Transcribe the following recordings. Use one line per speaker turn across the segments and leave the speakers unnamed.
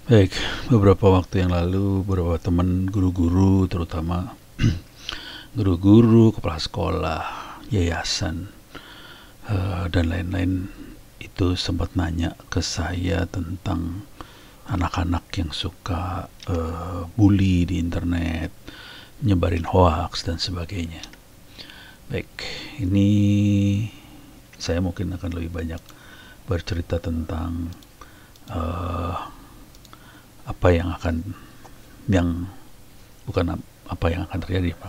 Baik, beberapa waktu yang lalu beberapa teman guru-guru, terutama guru-guru, kepala sekolah, yayasan, dan lain-lain itu sempat nanya ke saya tentang anak-anak yang suka bully di internet, nyebarin hoax dan sebagainya. Baik, ini saya mungkin akan lebih banyak bercerita tentang eh, apa yang akan yang bukan apa yang akan terjadi,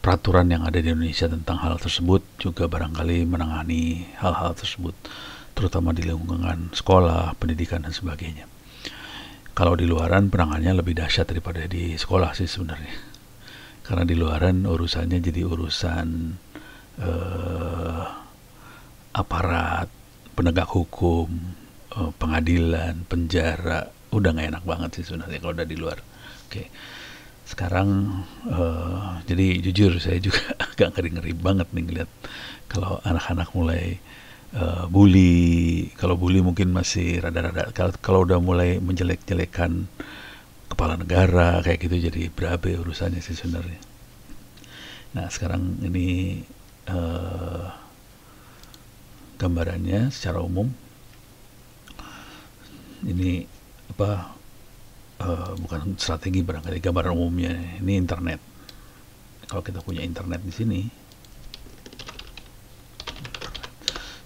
peraturan yang ada di Indonesia tentang hal tersebut, juga barangkali menangani hal-hal tersebut, terutama di lingkungan sekolah, pendidikan dan sebagainya. Kalau di luaran penanganannya lebih dahsyat daripada di sekolah sih sebenarnya, karena di luaran urusannya jadi urusan eh, aparat, penegak hukum, pengadilan, penjara. Udah nggak enak banget sih sebenarnya kalau udah di luar. Oke, sekarang jadi jujur saya juga agak ngeri-ngeri banget nih ngeliat kalau anak-anak mulai bully. Kalau bully mungkin masih rada-rada, kalau udah mulai menjelek-jelekan kepala negara kayak gitu, jadi berabe urusannya sih sebenarnya. Nah sekarang ini gambarannya secara umum ini apa, bukan strategi, barangkali gambaran umumnya ini internet. Kalau kita punya internet di sini,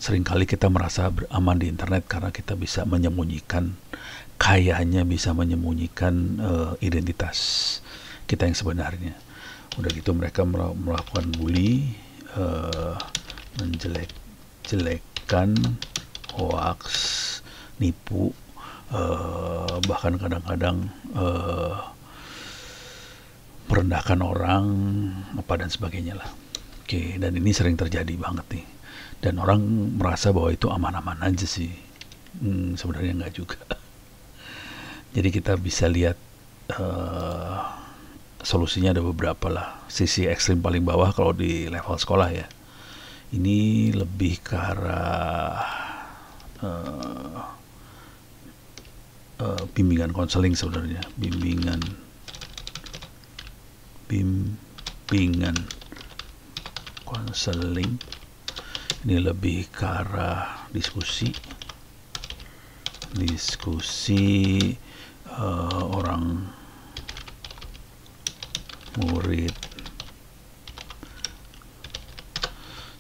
seringkali kita merasa beraman di internet karena kita bisa menyembunyikan, kayaknya bisa menyembunyikan identitas kita yang sebenarnya. Udah gitu mereka melakukan bully, menjelek-jelekan, hoax, nipu, bahkan kadang-kadang merendahkan orang apa dan sebagainya lah. Oke, dan ini sering terjadi banget nih. Dan orang merasa bahwa itu aman-aman aja sih. Sebenarnya nggak juga. Jadi kita bisa lihat solusinya ada beberapa lah. Sisi ekstrim paling bawah kalau di level sekolah ya. Ini lebih ke arah bimbingan konseling sebenarnya, bimbingan konseling. Ini lebih ke arah diskusi orang murid.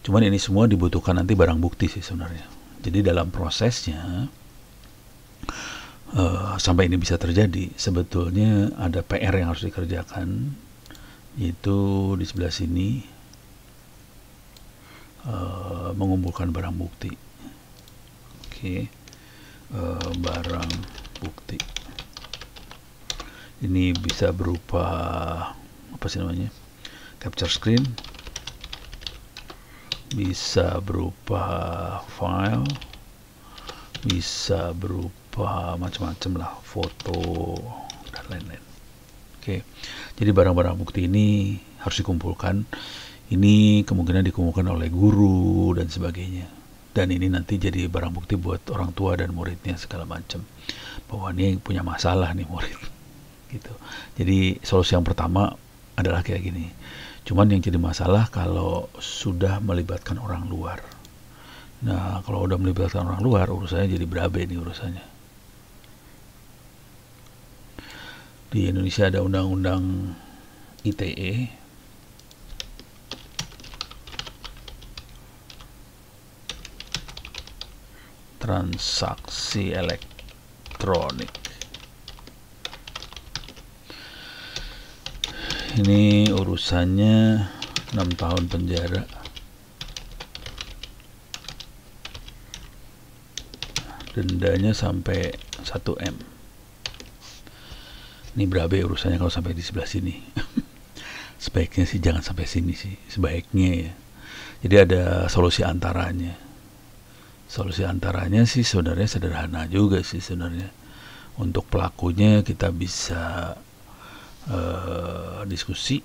Cuman ini semua dibutuhkan nanti barang bukti sih sebenarnya. Jadi dalam prosesnya sampai ini bisa terjadi, sebetulnya ada PR yang harus dikerjakan, yaitu di sebelah sini mengumpulkan barang bukti. Oke, barang bukti ini bisa berupa apa sih namanya, capture screen, bisa berupa file, bisa berupa macam-macam lah, foto dan lain-lain. Oke, jadi barang-barang bukti ini harus dikumpulkan. Ini kemungkinan dikumpulkan oleh guru dan sebagainya. Dan ini nanti jadi barang bukti buat orang tua dan muridnya segala macam, bahwa ini punya masalah nih murid. Gitu. Jadi solusi yang pertama adalah kayak gini. Cuman yang jadi masalah kalau sudah melibatkan orang luar. Nah, kalau udah melibatkan orang luar, urusannya jadi berabe nih urusannya. Di Indonesia ada undang-undang ITE, transaksi elektronik. Ini urusannya 6 tahun penjara. Dendanya sampai 1 M. Ini berabe urusannya kalau sampai di sebelah sini. Sebaiknya sih jangan sampai sini sih, sebaiknya ya. Jadi ada solusi antaranya. Solusi antaranya sih sebenarnya sederhana juga sih sebenarnya. Untuk pelakunya kita bisa diskusi,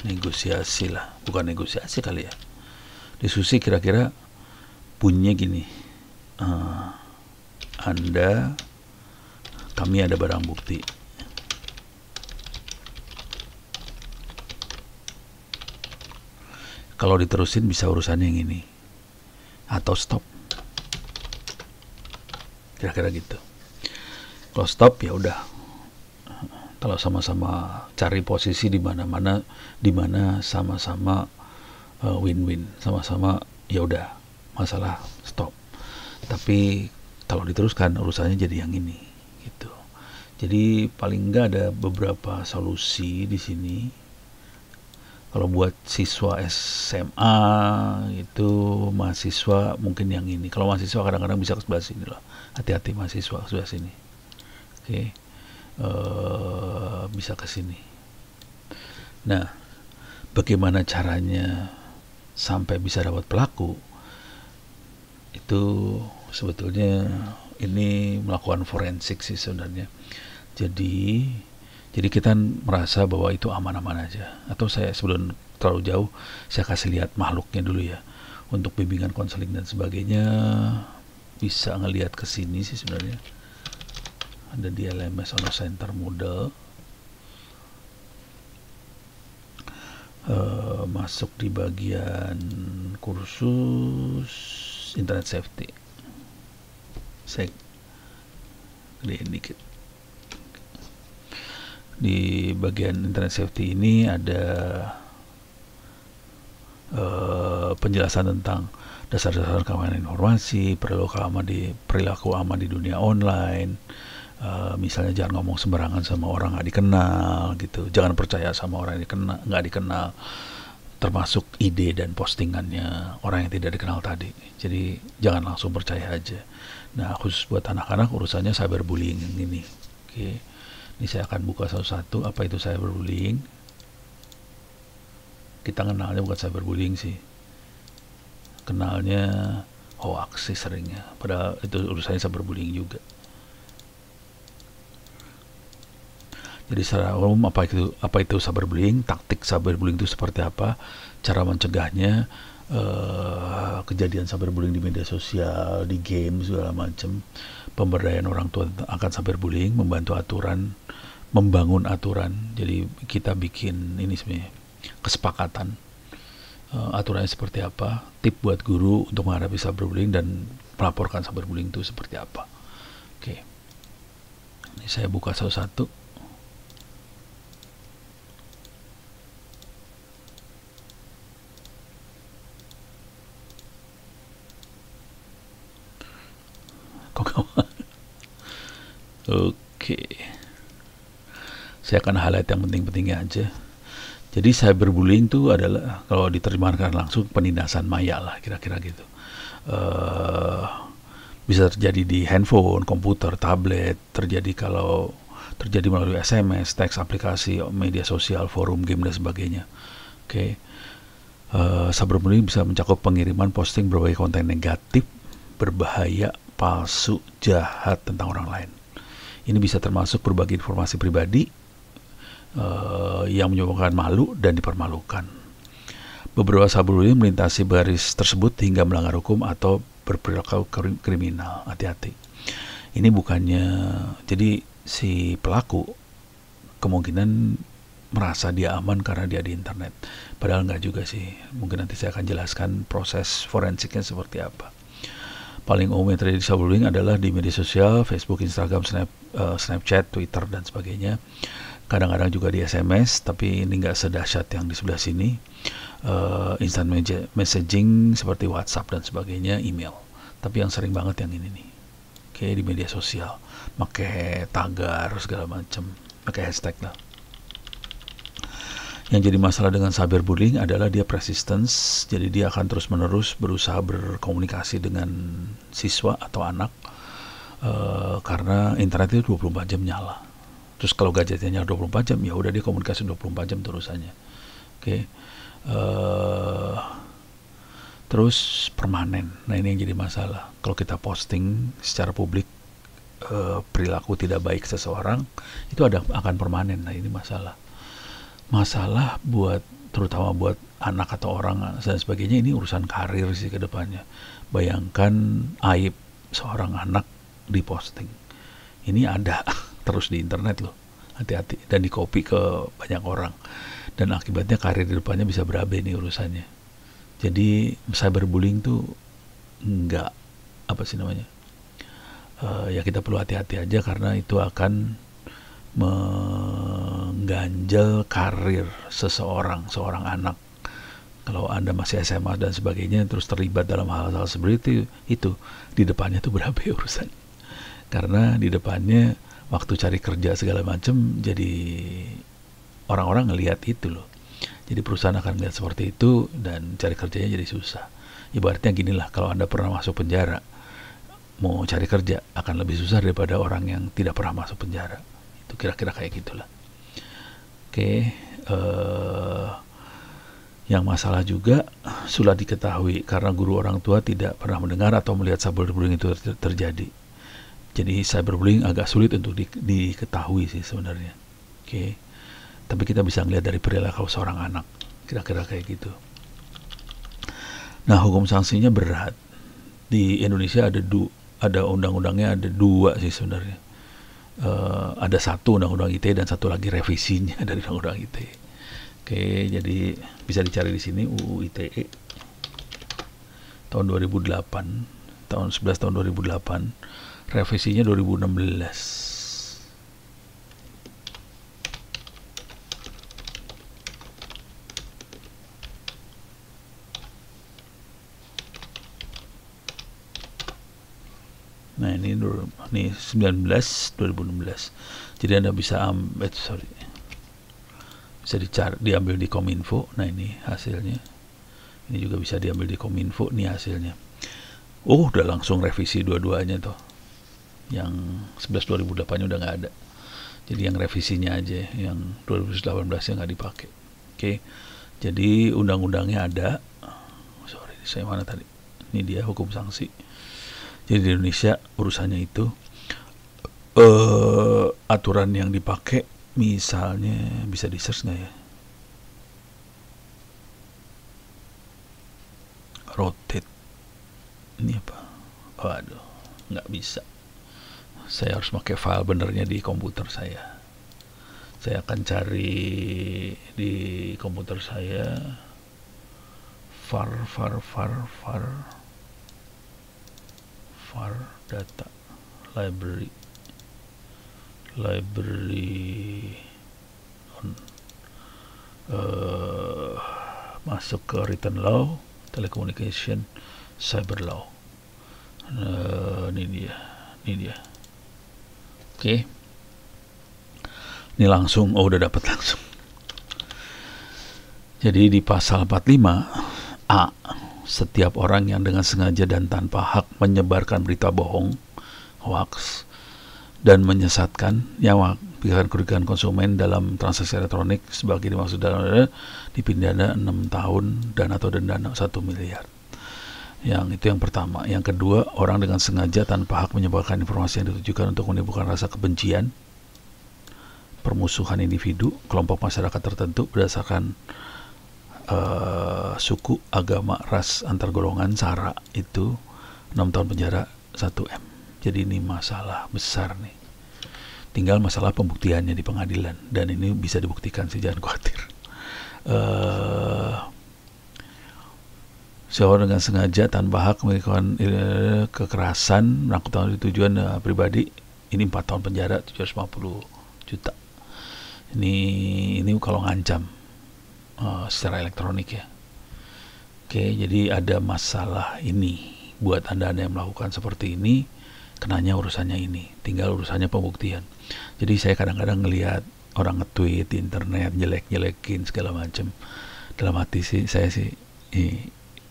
negosiasi lah, bukan negosiasi kali ya. Diskusi kira-kira bunyinya gini. kami ada barang bukti. Kalau diterusin bisa urusan yang ini, atau stop, kira-kira gitu. Kalau stop ya udah. Kalau sama-sama cari posisi di mana-mana, di mana sama-sama win-win, sama-sama ya udah, masalah stop. Tapi kalau diteruskan urusannya jadi yang ini gitu. Jadi paling enggak ada beberapa solusi di sini. Kalau buat siswa SMA itu, mahasiswa mungkin yang ini. Kalau mahasiswa kadang-kadang bisa ke sebelah sini loh. Hati-hati mahasiswa sebelah sini. Oke. Bisa ke sini. Nah, bagaimana caranya sampai bisa dapat pelaku? Itu sebetulnya ini melakukan forensik sih sebenarnya. Jadi kita merasa bahwa itu aman-aman aja. Atau saya sebelum terlalu jauh, saya kasih lihat makhluknya dulu ya. Untuk bimbingan konseling dan sebagainya bisa ngelihat ke sini sih sebenarnya. Ada di LMS Honor Center Moodle. Masuk di bagian kursus Internet Safety. Saya gedein dikit. Di bagian Internet Safety ini ada penjelasan tentang dasar-dasar keamanan informasi, perilaku aman di dunia online. Misalnya jangan ngomong sembarangan sama orang nggak dikenal gitu, jangan percaya sama orang yang nggak dikenal, termasuk ide dan postingannya orang yang tidak dikenal tadi. Jadi jangan langsung percaya aja. Nah, khusus buat anak-anak urusannya cyberbullying ini. Oke. Ini saya akan buka satu-satu apa itu cyberbullying. Kita kenalnya bukan cyberbullying sih, kenalnya hoax sih seringnya, padahal itu urusannya cyberbullying juga. Jadi secara umum apa itu cyberbullying, taktik cyberbullying itu seperti apa, cara mencegahnya, kejadian cyberbullying di media sosial, di game segala macam, pemberdayaan orang tua akan cyberbullying, membangun aturan. Jadi kita bikin ini sebenarnya kesepakatan, aturannya seperti apa, tip buat guru untuk menghadapi cyberbullying dan melaporkan cyberbullying itu seperti apa. Oke, ini saya buka satu-satu. Oke, saya akan highlight yang penting-pentingnya aja. Jadi cyberbullying itu adalah, kalau diterjemahkan langsung, penindasan maya lah, kira-kira gitu. Bisa terjadi di handphone, komputer, tablet, terjadi melalui SMS, teks, aplikasi, media sosial, forum, game, dan sebagainya. Oke. Cyberbullying bisa mencakup pengiriman posting berbagai konten negatif, berbahaya, palsu, jahat tentang orang lain. Ini bisa termasuk berbagi informasi pribadi yang menyebabkan malu dan dipermalukan. Beberapa cyberbullying melintasi garis tersebut hingga melanggar hukum atau berperilaku kriminal. Hati-hati. Ini bukannya, jadi si pelaku kemungkinan merasa dia aman karena dia di internet. Padahal nggak juga sih. Mungkin nanti saya akan jelaskan proses forensiknya seperti apa. Paling umum yang terjadi cyberbullying adalah di media sosial, Facebook, Instagram, Snapchat, Twitter, dan sebagainya. Kadang-kadang juga di SMS, tapi ini nggak sedahsyat yang di sebelah sini. Instant messaging seperti WhatsApp dan sebagainya, email. Tapi yang sering banget yang ini nih. Oke, di media sosial, pakai tagar segala macam, pakai hashtag lah. Yang jadi masalah dengan cyberbullying adalah dia persistence, jadi dia akan terus-menerus berusaha berkomunikasi dengan siswa atau anak, karena internet itu 24 jam nyala. Terus kalau gadgetnya nyala 24 jam, ya udah dia komunikasi 24 jam terusannya. Oke. Terus permanen. Nah, ini yang jadi masalah. Kalau kita posting secara publik perilaku tidak baik seseorang, itu akan permanen. Nah, ini masalah terutama buat anak atau orang dan sebagainya. Ini urusan karir sih ke depannya. Bayangkan aib seorang anak diposting. Ini ada terus di internet loh, hati-hati, dan di copy ke banyak orang, dan akibatnya karir di depannya bisa berabe nih urusannya. Jadi cyberbullying tuh nggak, apa sih namanya, ya kita perlu hati-hati aja, karena itu akan mengganjal karir seorang anak. Kalau Anda masih SMA dan sebagainya terus terlibat dalam hal-hal seperti itu di depannya tuh berabe urusan. Karena di depannya waktu cari kerja segala macam, jadi orang-orang ngelihat itu loh. Jadi perusahaan akan lihat seperti itu dan cari kerjanya jadi susah. Ibaratnya gini lah, kalau Anda pernah masuk penjara, mau cari kerja akan lebih susah daripada orang yang tidak pernah masuk penjara. Itu kira-kira kayak gitulah. Oke, yang masalah juga sudah diketahui karena guru orang tua tidak pernah mendengar atau melihat cyberbullying itu terjadi. Jadi cyberbullying agak sulit untuk diketahui sih sebenarnya. Oke. Tapi kita bisa melihat dari perilaku seorang anak. Kira-kira kayak gitu. Nah, hukum sanksinya berat. Di Indonesia ada undang-undangnya ada 2 sih sebenarnya. Ada 1 undang-undang ITE dan 1 lagi revisinya dari undang-undang ITE. Oke, jadi bisa dicari di sini UU ITE tahun 2008, tahun 11 tahun 2008, revisinya 2016. Nah, ini 19 2016. Jadi Anda bisa bisa diambil di Kominfo. Nah, ini hasilnya. Ini juga bisa diambil di Kominfo, nih hasilnya. Oh, udah langsung revisi dua-duanya tuh. Yang 11 2008 udah nggak ada. Jadi yang revisinya aja, yang 2018 nya nggak dipakai. Oke. Jadi undang-undangnya ada. Sorry, saya mana tadi? Ini dia hukum sanksi. Jadi di Indonesia urusannya itu aturan yang dipakai, misalnya bisa di search nggak ya? Rotate. Ini apa? Waduh, nggak bisa. Saya harus pakai file benernya di komputer saya. Saya akan cari di komputer saya var data library masuk ke written law, telecommunication, cyber law. Ini dia. Oke. Ini langsung, udah dapat langsung. Jadi di pasal 45 A, setiap orang yang dengan sengaja dan tanpa hak menyebarkan berita bohong, hoax, dan menyesatkan yang mengakibatkan kerugian konsumen dalam transaksi elektronik sebagai dimaksud dalam dipidana 6 tahun dan atau denda 1 miliar. Yang itu yang pertama. Yang kedua, orang dengan sengaja tanpa hak menyebarkan informasi yang ditujukan untuk menimbulkan rasa kebencian, permusuhan individu, kelompok masyarakat tertentu berdasarkan suku, agama, ras, antar golongan, SARA, itu 6 tahun penjara 1 M. Jadi ini masalah besar nih. Tinggal masalah pembuktiannya di pengadilan, dan ini bisa dibuktikan sih, jangan khawatir. Seorang dengan sengaja tanpa hak melakukan kekerasan menakutkan tujuan pribadi, ini 4 tahun penjara 750 juta. Ini kalau ngancam secara elektronik ya. Oke, jadi ada masalah ini buat anda yang melakukan seperti ini, kenanya urusannya ini, tinggal urusannya pembuktian. Jadi saya kadang-kadang ngelihat orang nge-tweet di internet jelek-jelekin segala macam, dalam hati sih saya sih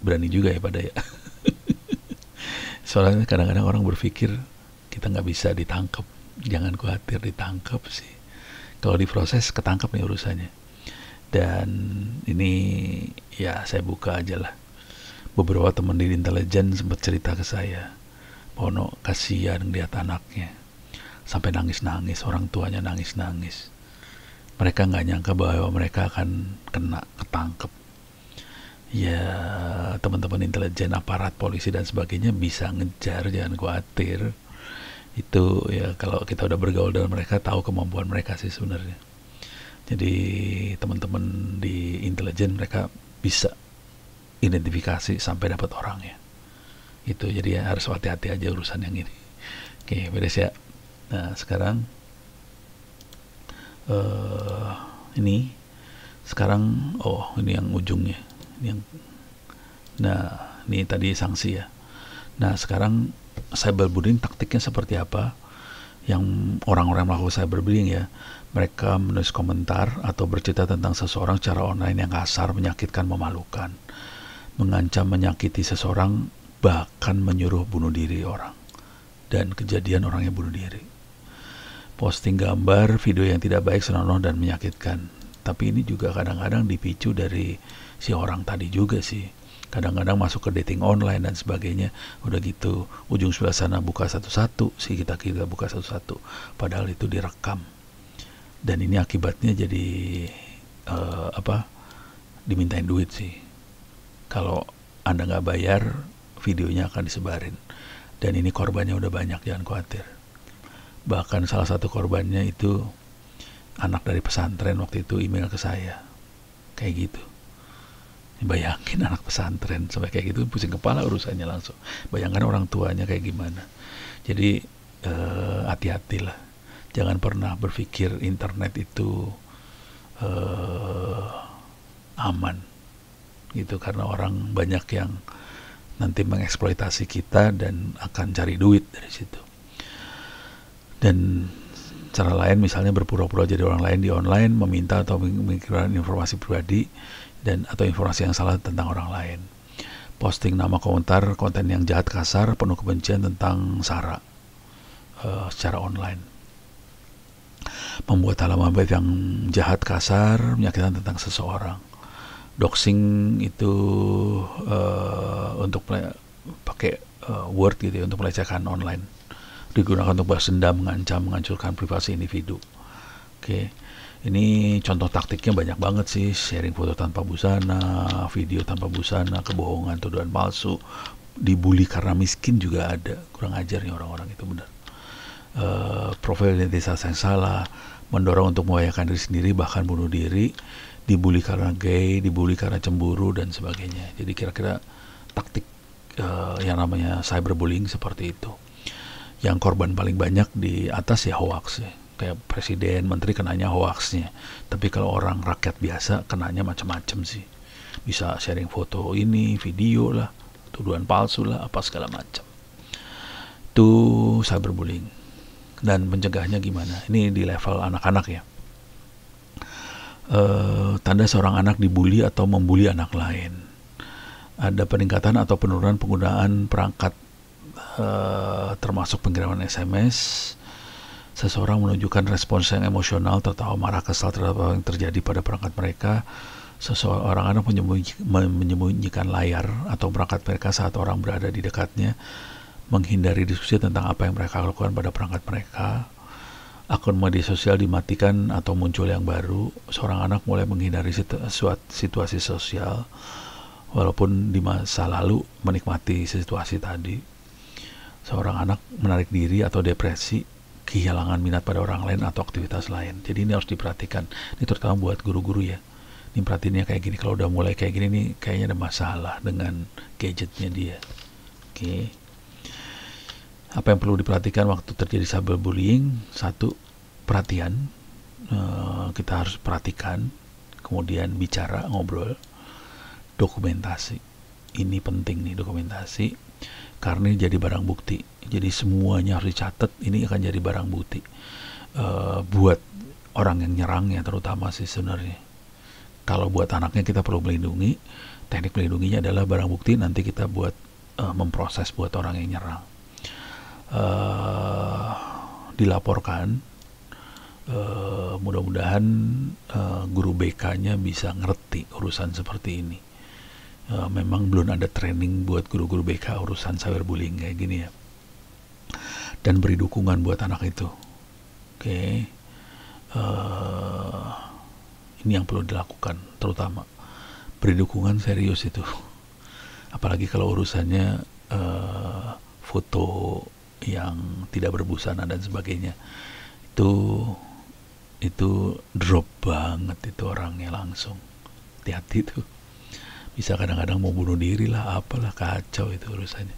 berani juga ya pada ya. Soalnya kadang-kadang orang berpikir kita nggak bisa ditangkap. Jangan khawatir ditangkap sih, kalau diproses ketangkap nih urusannya. Dan ini ya saya buka aja lah. Beberapa teman di intelijen sempat cerita ke saya, Pono kasihan ngeliat anaknya sampai nangis-nangis, orang tuanya nangis-nangis. Mereka nggak nyangka bahwa mereka akan kena ketangkep. ya teman-teman intelijen, aparat, polisi dan sebagainya bisa ngejar, jangan khawatir. Itu ya kalau kita udah bergaul dengan mereka, tahu kemampuan mereka sih sebenarnya. Jadi teman-teman di intelijen mereka bisa identifikasi sampai dapat orangnya. Itu jadi ya harus hati-hati aja urusan yang ini. Oke, beres ya. Nah sekarang ini sekarang ini yang ujungnya. Ini tadi sanksi ya. Nah sekarang cyberbullying taktiknya seperti apa? Yang orang-orang melakukan cyberbullying ya, mereka menulis komentar atau bercerita tentang seseorang secara online yang kasar, menyakitkan, memalukan, mengancam menyakiti seseorang, bahkan menyuruh bunuh diri orang, dan kejadian orangnya bunuh diri. Posting gambar, video yang tidak baik, senonoh dan menyakitkan. Tapi ini juga kadang-kadang dipicu dari si orang tadi juga sih. Kadang-kadang masuk ke dating online dan sebagainya. Udah gitu, ujung sebelah sana buka satu-satu, si kita buka satu-satu. Padahal itu direkam. Dan ini akibatnya jadi dimintain duit sih. Kalau Anda nggak bayar, videonya akan disebarin. Dan ini korbannya udah banyak, jangan khawatir. Bahkan salah satu korbannya itu anak dari pesantren waktu itu email ke saya. Kayak gitu. Bayangin anak pesantren sampai kayak gitu, pusing kepala urusannya langsung. Bayangkan orang tuanya kayak gimana. Jadi hati-hatilah. Jangan pernah berpikir internet itu aman. Gitu, karena orang banyak yang nanti mengeksploitasi kita dan akan cari duit dari situ. Dan cara lain misalnya berpura-pura jadi orang lain di online, meminta atau mengirimkan informasi pribadi dan atau informasi yang salah tentang orang lain. Posting nama, komentar, konten yang jahat, kasar, penuh kebencian tentang SARA secara online. Membuat halaman web yang jahat, kasar, menyakitkan tentang seseorang. Doxing itu untuk pakai word gitu ya, untuk melecehkan online. Digunakan untuk balas dendam, mengancam, menghancurkan privasi individu. Oke. Ini contoh taktiknya banyak banget sih. Sharing foto tanpa busana, video tanpa busana, kebohongan, tuduhan palsu, dibully karena miskin juga ada. Kurang ajar nih orang-orang itu, benar. Profil identitas yang salah, mendorong untuk membahayakan diri sendiri, bahkan bunuh diri, dibully karena gay, dibully karena cemburu dan sebagainya. Jadi kira-kira taktik yang namanya cyberbullying seperti itu. Yang korban paling banyak di atas ya hoax ya. Kayak presiden, menteri kenanya hoaxnya. Tapi kalau orang rakyat biasa kenanya macam-macam sih. Bisa sharing foto ini, video lah, tuduhan palsu lah, apa segala macam. Itu cyberbullying. Dan pencegahnya gimana? Ini di level anak-anak ya. Tanda seorang anak dibully atau membuli anak lain. Ada peningkatan atau penurunan penggunaan perangkat termasuk pengiriman SMS. Seseorang menunjukkan respons yang emosional, tertawa, marah, kesal terhadap apa yang terjadi pada perangkat mereka. Seseorang anak menyembunyikan layar atau perangkat mereka saat orang berada di dekatnya, menghindari diskusi tentang apa yang mereka lakukan pada perangkat mereka. Akun media sosial dimatikan atau muncul yang baru. Seorang anak mulai menghindari situasi sosial walaupun di masa lalu menikmati situasi tadi. Seorang anak menarik diri atau depresi, kehilangan minat pada orang lain atau aktivitas lain. Jadi ini harus diperhatikan. Ini terutama buat guru-guru ya. Ini perhatiannya kayak gini. Kalau udah mulai kayak gini nih, kayaknya ada masalah dengan gadgetnya dia. Oke. Apa yang perlu diperhatikan waktu terjadi cyberbullying? Satu, perhatian. Kita harus perhatikan. Kemudian bicara, ngobrol. Dokumentasi. Ini penting nih, dokumentasi. Karena ini jadi barang bukti. Jadi semuanya harus dicatat. Ini akan jadi barang bukti buat orang yang nyerang ya, terutama sih sebenarnya. Kalau buat anaknya kita perlu melindungi. Teknik melindunginya adalah barang bukti. Nanti kita buat memproses buat orang yang nyerang. Dilaporkan. Mudah-mudahan guru BK-nya bisa ngerti urusan seperti ini. Memang belum ada training buat guru-guru BK urusan cyberbullying kayak gini ya. Dan beri dukungan buat anak itu. Oke. Ini yang perlu dilakukan terutama. beri dukungan serius itu. Apalagi kalau urusannya foto yang tidak berbusana dan sebagainya. Itu drop banget itu orangnya langsung. Hati-hati tuh. Bisa kadang-kadang mau bunuh diri lah, apalah, kacau itu urusannya.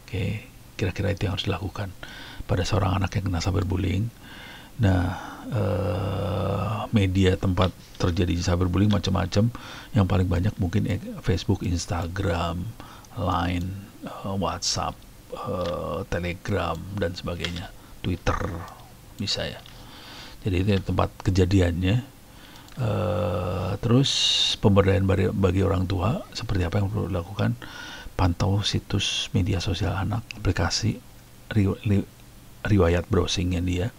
Oke, kira-kira itu yang harus dilakukan pada seorang anak yang kena cyberbullying. Nah, media tempat terjadi cyberbullying macam-macam. Yang paling banyak mungkin Facebook, Instagram, Line, WhatsApp, Telegram dan sebagainya, Twitter bisa ya. Jadi itu tempat kejadiannya. Terus pemberdayaan bagi orang tua seperti apa yang perlu dilakukan? Pantau situs media sosial anak, aplikasi, riwayat browsingnya dia.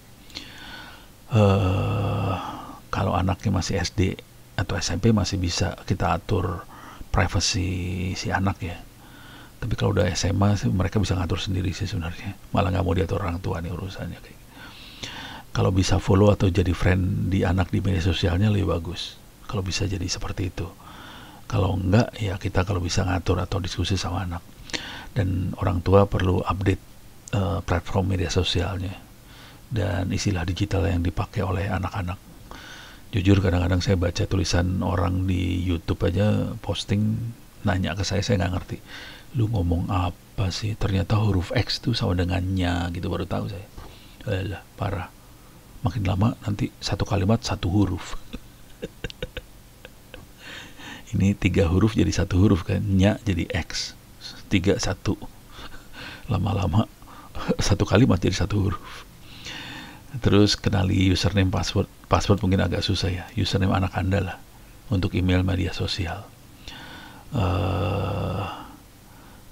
Kalau anaknya masih SD atau SMP masih bisa kita atur privacy si anak ya. Tapi kalau udah SMA sih mereka bisa ngatur sendiri sih sebenarnya. Malah nggak mau diatur orang tua nih urusannya kayak. Kalau bisa follow atau jadi friend di anak di media sosialnya lebih bagus. Kalau bisa jadi seperti itu. Kalau enggak ya kita kalau bisa ngatur atau diskusi sama anak. Dan orang tua perlu update platform media sosialnya dan istilah digital yang dipakai oleh anak-anak. Jujur kadang-kadang saya baca tulisan orang di YouTube aja posting nanya ke saya nggak ngerti. Lu ngomong apa sih? Ternyata huruf X tuh sama dengan nya gitu, baru tahu saya. Alah, parah. Makin lama nanti satu kalimat satu huruf. Ini 3 huruf jadi 1 huruf kan, nya jadi X, 3 1. Lama-lama 1 kalimat jadi 1 huruf. Terus kenali username, password mungkin agak susah ya. Username anak Anda lah untuk email media sosial.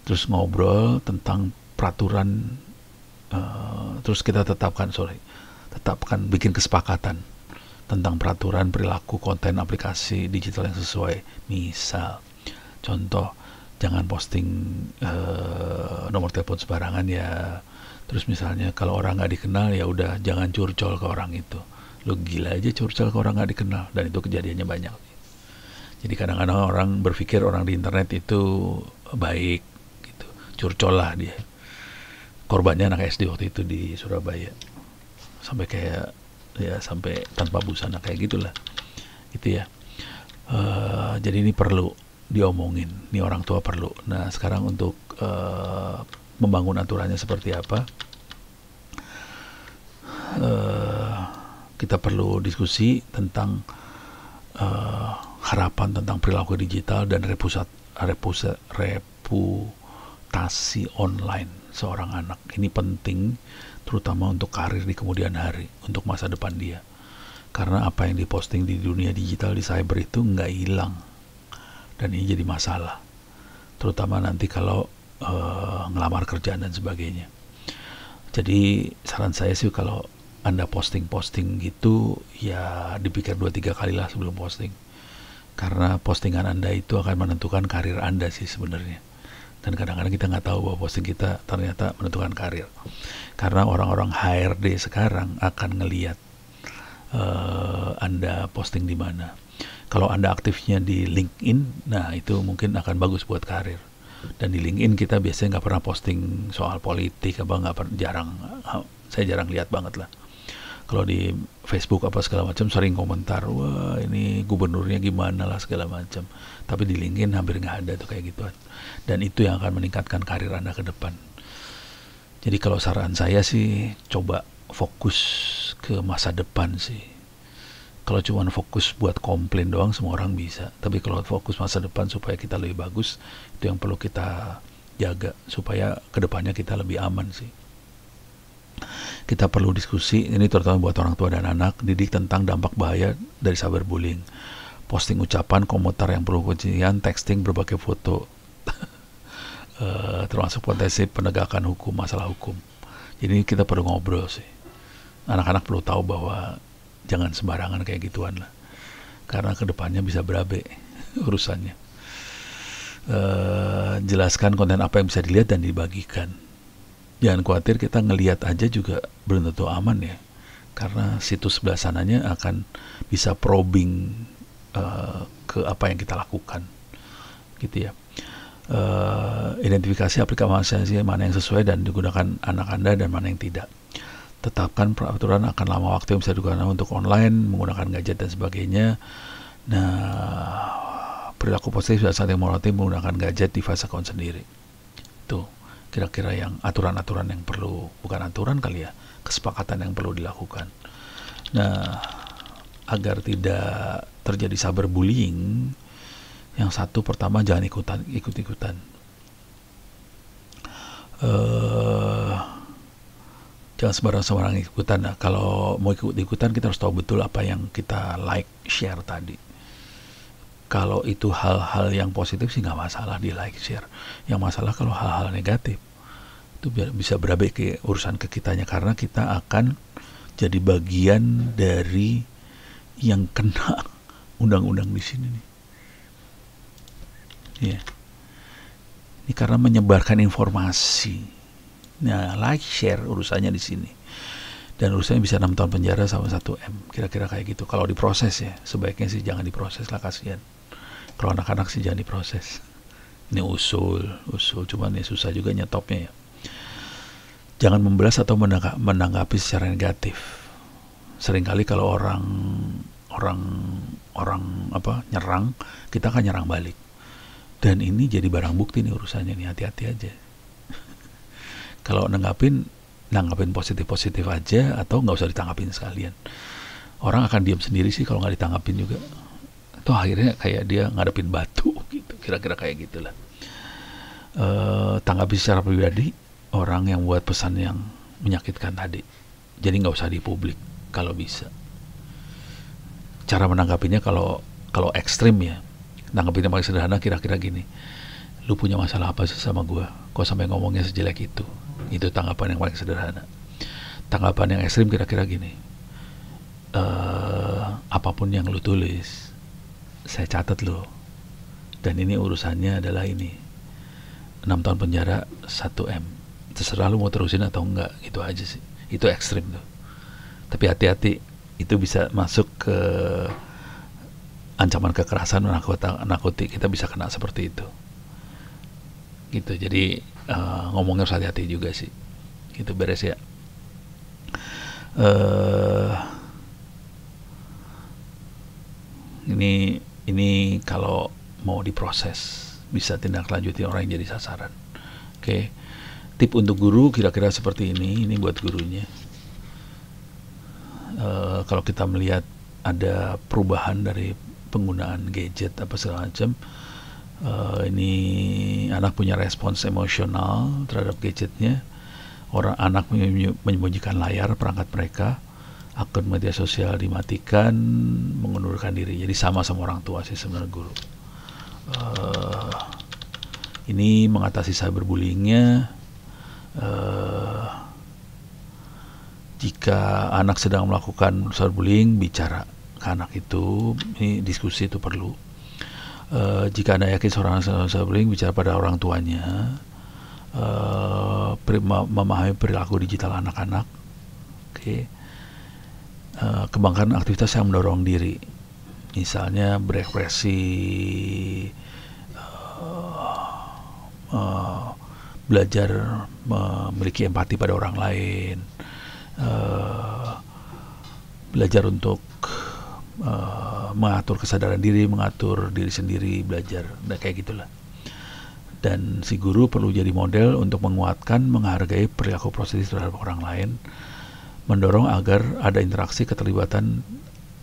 Terus ngobrol tentang peraturan. Terus kita tetapkan bikin kesepakatan tentang peraturan perilaku konten aplikasi digital yang sesuai. Misal, contoh, jangan posting nomor telepon sembarangan ya. Terus misalnya kalau orang nggak dikenal ya udah jangan curcol ke orang itu. Lu gila aja curcol ke orang nggak dikenal, dan itu kejadiannya banyak. Jadi kadang-kadang orang berpikir orang di internet itu baik gitu, curcol lah dia. Korbannya anak SD waktu itu di Surabaya. Sampai kayak ya sampai tanpa busana kayak gitulah gitu ya. Jadi ini perlu diomongin, ini orang tua perlu. Nah sekarang untuk membangun aturannya seperti apa, kita perlu diskusi tentang harapan tentang perilaku digital dan reputasi online seorang anak. Ini penting terutama untuk karir di kemudian hari, untuk masa depan dia. Karena apa yang diposting di dunia digital, di cyber itu nggak hilang. Dan ini jadi masalah. Terutama nanti kalau ngelamar kerjaan dan sebagainya. Jadi saran saya sih kalau Anda posting-posting gitu, ya dipikir 2-3 kali lah sebelum posting. Karena postingan Anda itu akan menentukan karir Anda sih sebenarnya. Dan kadang-kadang kita nggak tahu bahwa posting kita ternyata menentukan karir. Karena orang-orang HRD sekarang akan ngelihat Anda posting di mana. Kalau Anda aktifnya di LinkedIn, nah itu mungkin akan bagus buat karir. Dan di LinkedIn kita biasanya nggak pernah posting soal politik, saya jarang lihat banget lah. Kalau di Facebook apa segala macam sering komentar, wah ini gubernurnya gimana lah segala macam. Tapi di LinkedIn hampir nggak ada tuh kayak gituan. Dan itu yang akan meningkatkan karir Anda ke depan. Jadi kalau saran saya sih coba fokus ke masa depan sih. Kalau cuma fokus buat komplain doang semua orang bisa. Tapi kalau fokus masa depan supaya kita lebih bagus, itu yang perlu kita jaga supaya kedepannya kita lebih aman sih. Kita perlu diskusi, ini terutama buat orang tua dan anak, didik tentang dampak bahaya dari cyberbullying. Posting ucapan, komentar yang perlu kuncian, texting berbagai foto, termasuk potensi penegakan hukum, masalah hukum. Jadi kita perlu ngobrol sih. Anak-anak perlu tahu bahwa jangan sembarangan kayak gituan lah. Karena kedepannya bisa berabe urusannya. Jelaskan konten apa yang bisa dilihat dan dibagikan. Jangan khawatir, kita ngelihat aja juga belum tentu aman ya. Karena situs sebelah sananya akan bisa probing ke apa yang kita lakukan. gitu ya. Identifikasi aplikasi mana yang sesuai dan digunakan anak Anda dan mana yang tidak. Tetapkan peraturan akan lama waktu yang bisa digunakan untuk online, menggunakan gadget dan sebagainya. Nah, perilaku positif dan saling menghormati menggunakan gadget di fase account sendiri. Tuh, kira-kira yang aturan-aturan yang perlu, bukan aturan kali ya, kesepakatan yang perlu dilakukan. Nah, agar tidak terjadi cyberbullying, yang satu pertama jangan ikut-ikutan. Jangan sembarang ikutan. Nah, kalau mau ikut-ikutan kita harus tahu betul apa yang kita like, share tadi. Kalau itu hal-hal yang positif sih nggak masalah di like, share. Yang masalah kalau hal-hal negatif itu bisa berabe ke urusan ke kitanya, karena kita akan jadi bagian dari yang kena undang-undang di sini nih. Ya. Ini karena menyebarkan informasi. Nah, like, share urusannya di sini. Dan urusannya bisa 6 tahun penjara sama 1 M. Kira-kira kayak gitu. Kalau diproses ya, sebaiknya sih jangan diproses lah, kasihan. Kalau anak-anak sih jangan diproses. Ini usul. Cuman ya susah juga nyetopnya ya. Jangan membelas atau menanggapi secara negatif. Seringkali kalau orang nyerang, kita kan nyerang balik. Dan ini jadi barang bukti nih urusannya nih, hati-hati aja. Kalau nanggapin positif-positif aja, atau nggak usah ditanggapin sekalian. Orang akan diam sendiri sih kalau nggak ditanggapin juga. Atau akhirnya kayak dia ngadepin batu gitu, kira-kira kayak gitulah. Tanggapi secara pribadi orang yang buat pesan yang menyakitkan tadi. Jadi nggak usah di publik kalau bisa. Cara menanggapinya kalau ekstrim ya, nanggapin yang paling sederhana kira-kira gini, lu punya masalah apa sih sama gue, kok sampai ngomongnya sejelek itu. Itu tanggapan yang paling sederhana. Tanggapan yang ekstrim kira-kira gini, apapun yang lu tulis saya catat lo, dan ini urusannya adalah ini, 6 tahun penjara 1 M, terserah lu mau terusin atau enggak. Gitu aja sih. Itu ekstrim tuh, tapi hati-hati, itu bisa masuk ke ancaman kekerasan, nakuti, kita bisa kena seperti itu gitu. Jadi ngomongnya harus hati-hati juga sih gitu. Beres ya. Ini kalau mau diproses bisa tindak lanjuti orang yang jadi sasaran. Oke. Tip untuk guru kira-kira seperti ini buat gurunya. Kalau kita melihat ada perubahan dari penggunaan gadget apa segala macam, ini anak punya respons emosional terhadap gadgetnya. Anak menyembunyikan layar perangkat mereka, akun media sosial dimatikan, mengundurkan diri. Jadi sama orang tua sih sebenarnya guru. Ini mengatasi cyberbullyingnya. Jika anak sedang melakukan cyberbullying, bicara ke anak itu, ini diskusi itu perlu. Jika Anda yakin seorang anak cyberbullying, bicara pada orang tuanya. Memahami perilaku digital anak-anak. Oke. Kembangkan aktivitas yang mendorong diri, misalnya berekspresi, belajar memiliki empati pada orang lain, belajar untuk mengatur kesadaran diri, mengatur diri sendiri, belajar, kayak gitulah. Dan si guru perlu jadi model untuk menguatkan, menghargai perilaku positif terhadap orang lain, mendorong agar ada interaksi keterlibatan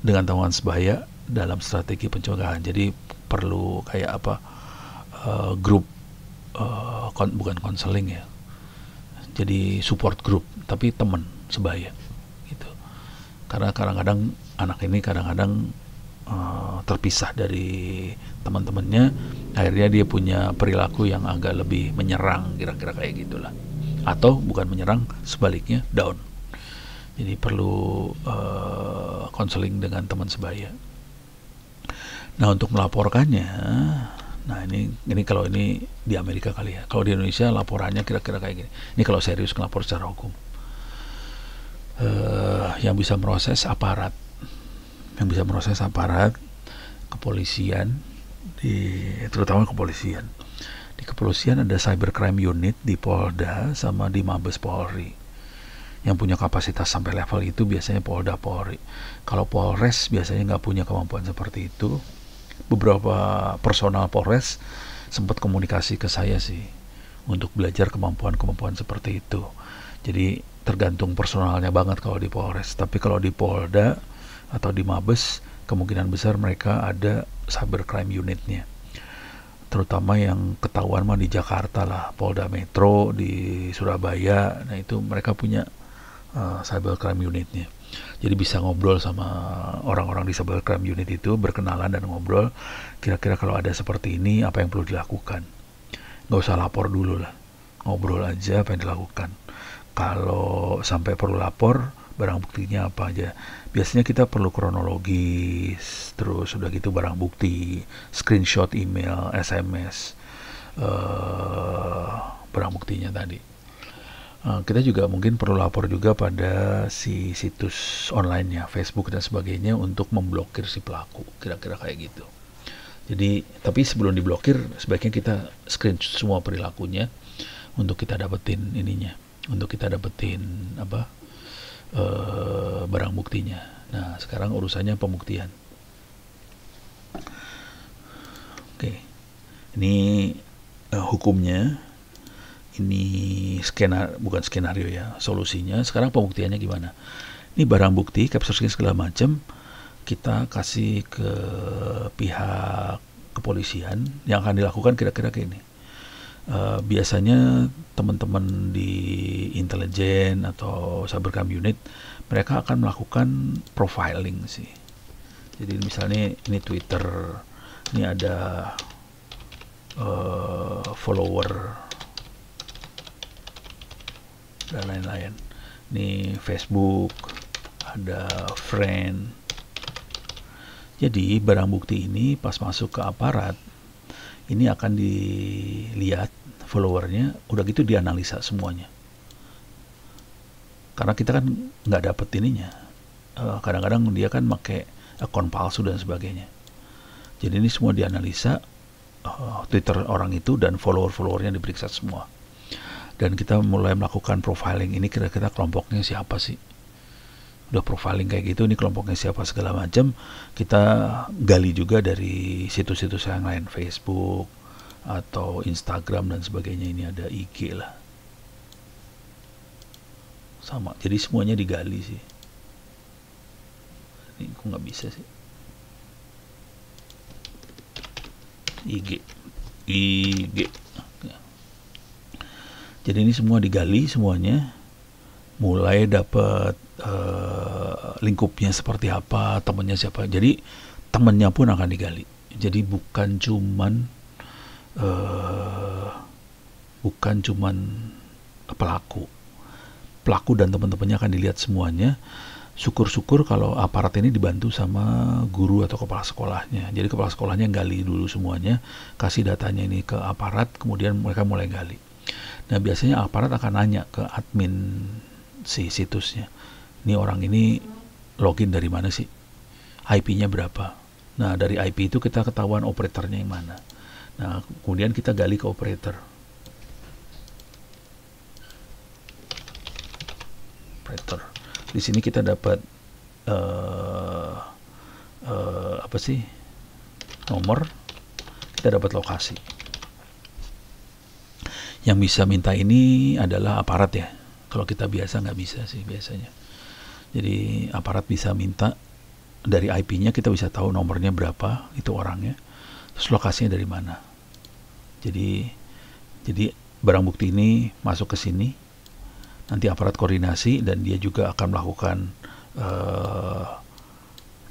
dengan teman sebaya dalam strategi pencegahan. Jadi perlu kayak apa, grup, bukan konseling ya, jadi support group, tapi teman sebaya gitu. Karena kadang-kadang anak ini terpisah dari teman-temannya, akhirnya dia punya perilaku yang agak lebih menyerang, kira-kira kayak gitulah. Atau bukan menyerang, sebaliknya down. Jadi perlu konseling dengan teman sebaya. Nah, untuk melaporkannya, nah ini kalau ini di Amerika kali ya. Kalau di Indonesia laporannya kira-kira kayak gini. Ini kalau serius ngelapor secara hukum, yang bisa proses aparat, kepolisian terutama kepolisian. Di kepolisian ada cybercrime unit di Polda sama di Mabes Polri. Yang punya kapasitas sampai level itu biasanya Polda Polri. Kalau Polres biasanya nggak punya kemampuan seperti itu. Beberapa personal Polres sempat komunikasi ke saya sih untuk belajar kemampuan-kemampuan seperti itu. Jadi tergantung personalnya banget kalau di Polres. Tapi kalau di Polda atau di Mabes, kemungkinan besar mereka ada cybercrime unitnya. Terutama yang ketahuan mah di Jakarta lah, Polda Metro, di Surabaya. Nah itu mereka punya cybercrime unitnya. Jadi bisa ngobrol sama orang-orang di cybercrime unit itu, berkenalan dan ngobrol. Kira-kira kalau ada seperti ini, apa yang perlu dilakukan? Nggak usah lapor dulu lah, ngobrol aja apa yang dilakukan. Kalau sampai perlu lapor, barang buktinya apa aja. Biasanya kita perlu kronologis, terus udah gitu barang bukti, screenshot email, SMS, barang buktinya tadi. Kita juga mungkin perlu lapor juga pada si situs online-nya, Facebook dan sebagainya, untuk memblokir si pelaku, kira-kira kayak gitu. Jadi, tapi sebelum diblokir, sebaiknya kita screenshot semua perilakunya untuk kita dapetin ininya, untuk kita dapetin barang buktinya. Nah, sekarang urusannya pembuktian. Oke, ini hukumnya. Ini bukan skenario ya, solusinya. Sekarang pembuktiannya gimana? Ini barang bukti, capture screen segala macam, kita kasih ke pihak kepolisian. Yang akan dilakukan kira-kira kayak ini. Biasanya teman-teman di intelijen atau cybercrime unit, mereka akan melakukan profiling sih. Jadi misalnya ini Twitter, ini ada follower dan lain-lain. Ini Facebook, ada friend. Jadi barang bukti ini pas masuk ke aparat, ini akan dilihat followernya, udah gitu dianalisa semuanya. Karena kita kan nggak dapet ininya. Kadang-kadang dia kan pakai akun palsu dan sebagainya. Jadi ini semua dianalisa, Twitter orang itu dan follower-followernya diperiksa semua. Dan kita mulai melakukan profiling. Ini kira-kira kelompoknya siapa sih? Udah profiling kayak gitu, ini kelompoknya siapa segala macam. Kita gali juga dari situs-situs yang lain, Facebook atau Instagram dan sebagainya. Ini ada IG lah, sama. Jadi semuanya digali sih. Ini kok nggak bisa sih? IG. Jadi ini semua digali semuanya, mulai dapat lingkupnya seperti apa, temannya siapa. Jadi temannya pun akan digali. Jadi bukan cuman pelaku dan teman-temannya akan dilihat semuanya. Syukur-syukur kalau aparat ini dibantu sama guru atau kepala sekolahnya. Jadi kepala sekolahnya gali dulu semuanya, kasih datanya ini ke aparat, kemudian mereka mulai gali. Nah biasanya aparat akan nanya ke admin si situsnya, ini orang ini login dari mana sih, IP-nya berapa. Nah dari IP itu kita ketahuan operatornya yang mana. Nah kemudian kita gali ke operator. Di sini kita dapat nomor, kita dapat lokasi. Yang bisa minta ini adalah aparat ya. Kalau kita biasa nggak bisa sih biasanya. Jadi aparat bisa minta dari IP-nya, kita bisa tahu nomornya berapa, itu orangnya, terus lokasinya dari mana. Jadi barang bukti ini masuk ke sini, nanti aparat koordinasi dan dia juga akan melakukan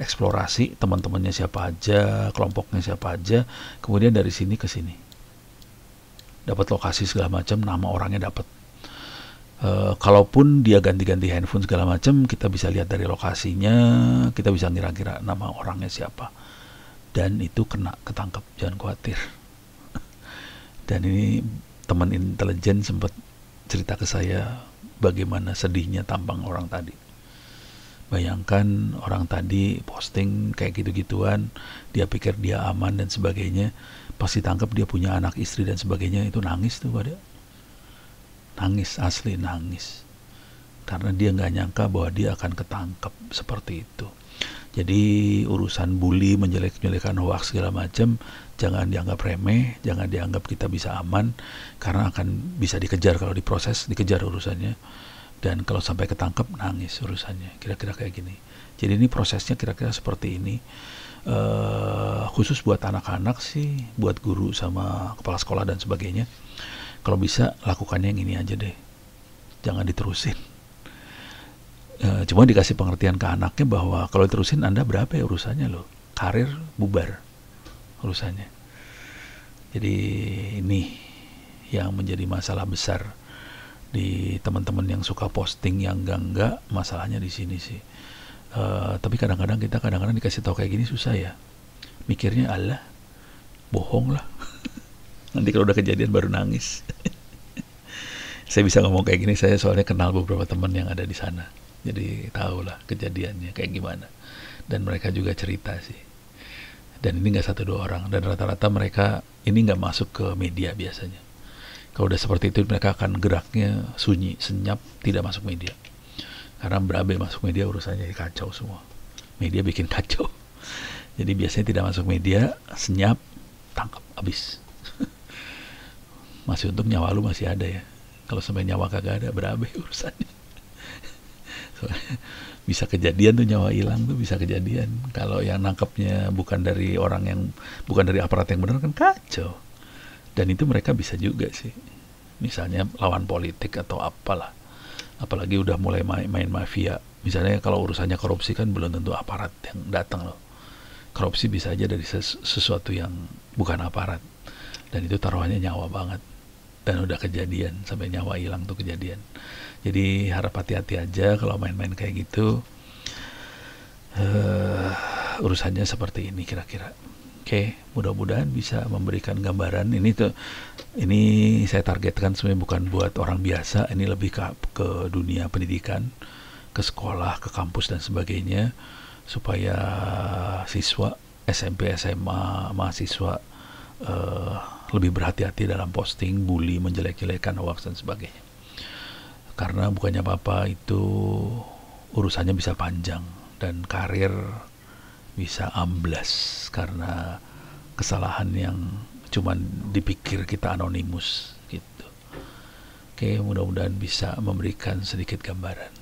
eksplorasi, teman-temannya siapa aja, kelompoknya siapa aja, kemudian dari sini ke sini dapat lokasi segala macam, nama orangnya dapat. Kalaupun dia ganti-ganti handphone segala macam, kita bisa lihat dari lokasinya, kita bisa ngira-ngira nama orangnya siapa, dan itu ketangkep, jangan khawatir. Dan ini teman intelijen sempat cerita ke saya bagaimana sedihnya tampang orang tadi. Bayangkan orang tadi posting kayak gitu-gituan, dia pikir dia aman dan sebagainya, pas ditangkap dia punya anak, istri dan sebagainya, itu nangis tuh pada. Nangis, asli nangis. Karena dia nggak nyangka bahwa dia akan ketangkep seperti itu. Jadi urusan bully, menjelek-jelekan, hoax segala macam, jangan dianggap remeh, jangan dianggap kita bisa aman, karena akan bisa dikejar kalau diproses, dikejar urusannya. Dan kalau sampai ketangkep, nangis urusannya, kira-kira kayak gini. Jadi ini prosesnya kira-kira seperti ini. Khusus buat anak-anak sih, buat guru sama kepala sekolah dan sebagainya, kalau bisa lakukannya yang ini aja deh, jangan diterusin. Cuma dikasih pengertian ke anaknya bahwa kalau diterusin Anda berapa ya urusannya loh, karir bubar urusannya. Jadi ini yang menjadi masalah besar di teman-teman yang suka posting yang enggak, masalahnya di sini sih. Tapi kadang-kadang kita dikasih tahu kayak gini susah ya, mikirnya Allah bohong lah. Nanti kalau udah kejadian baru nangis. Saya bisa ngomong kayak gini, saya soalnya kenal beberapa teman yang ada di sana, jadi tahu lah kejadiannya kayak gimana, dan mereka juga cerita sih. Dan ini nggak 1-2 orang, dan rata-rata mereka ini nggak masuk ke media biasanya. Kalau udah seperti itu mereka akan geraknya sunyi, senyap, tidak masuk media. Karena berabe masuk media urusannya kacau semua. Media bikin kacau. Jadi biasanya tidak masuk media, senyap, tangkap, habis. Masih untung nyawa lu masih ada ya. Kalau sampai nyawa kagak ada, berabe urusannya. Bisa kejadian tuh, nyawa hilang tuh bisa kejadian. Kalau yang nangkepnya bukan dari orang yang, bukan dari aparat yang benar, kan kacau. Dan itu mereka bisa juga sih, misalnya lawan politik atau apalah, apalagi udah mulai main mafia. Misalnya kalau urusannya korupsi kan belum tentu aparat yang datang loh. Korupsi bisa aja dari sesuatu yang bukan aparat, dan itu taruhannya nyawa banget. Dan udah kejadian sampai nyawa hilang tuh kejadian. Jadi harap hati-hati aja kalau main-main kayak gitu. Urusannya seperti ini kira-kira. Oke, mudah-mudahan bisa memberikan gambaran. Ini saya targetkan sebenarnya bukan buat orang biasa, ini lebih ke dunia pendidikan, ke sekolah, ke kampus dan sebagainya, supaya siswa SMP, SMA, mahasiswa lebih berhati-hati dalam posting, bully, menjelek-jelekan, hoax dan sebagainya. Karena bukannya apa-apa, itu urusannya bisa panjang dan karir bisa amblas karena kesalahan yang cuman dipikir kita anonimus gitu. Oke, mudah-mudahan bisa memberikan sedikit gambaran.